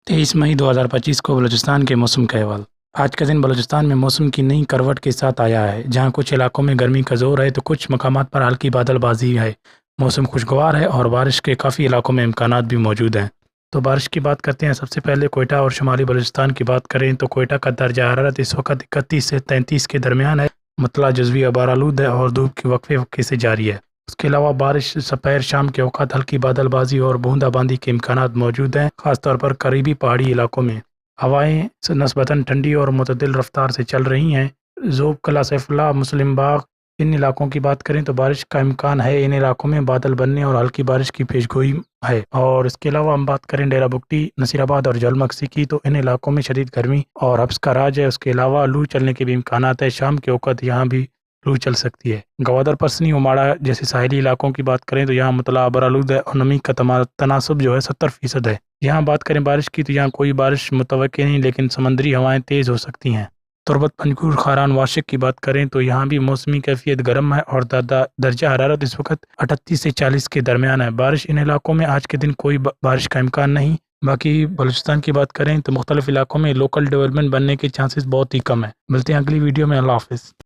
23 मई 2025 को बलूचिस्तान के मौसम का अहवाल। आज का दिन बलूचिस्तान में मौसम की नई करवट के साथ आया है, जहां कुछ इलाकों में गर्मी का जोर है तो कुछ मकामात पर हल्की बादलबाजी है। मौसम खुशगवार है और बारिश के काफ़ी इलाकों में इम्कानात भी मौजूद हैं। तो बारिश की बात करते हैं। सबसे पहले कोयटा और शुमाली बलूचिस्तान की बात करें तो कोयटा का दर्जा हरारत इस वक्त 31 से 33 के दरमियान है। मतला जज़वी अबारालूद है और धूप की वक्फे वक्फे से जारी है। उसके अलावा बारिश दोपहर शाम के औकात हल्की बादलबाजी और बूंदाबांदी के इम्कानात मौजूद हैं, ख़ासतौर पर करीबी पहाड़ी इलाकों में। हवाएं नस्बतन ठंडी और मुतदिल रफ्तार से चल रही हैं। ज़ोब, कला सैफुल्लाह, मुस्लिम बाग, इन इलाकों की बात करें तो बारिश का इम्कान है। इन इलाकों में बादल बनने और हल्की बारिश की पेशगोई है। और इसके अलावा हम बात करें डेरा बुगटी, नसीराबाद और जलमक्सी की, तो इन इलाकों में शदीद गर्मी और हब्स का राज है। उसके अलावा लू चलने के भी इम्कानात है। शाम के वक़्त यहाँ भी लू चल सकती है। गवादर, पसनी, उमाड़ा जैसे साहिली इलाकों की बात करें तो यहाँ मतला अबरालूद है और नमी का तनासब जो है 70% है। यहाँ बात करें बारिश की तो यहाँ कोई बारिश मुतवक्के नहीं, लेकिन समंदरी हवाएं तेज़ हो सकती हैं। तुरबत, पंजगुर, खारान, वाशिक की बात करें तो यहाँ भी मौसमी कैफियत गर्म है और दर्जा हरारत इस वक्त 38 से 40 के दरमियान है। बारिश इन इलाकों में आज के दिन कोई बारिश का इम्कान नहीं। बाकी बलूचिस्तान की बात करें तो मुख्तलिफ इलाकों में लोकल डेवलपमेंट बनने के चांसेस बहुत ही कम है। मिलते हैं अगली वीडियो में। अल्लाह हाफिज़।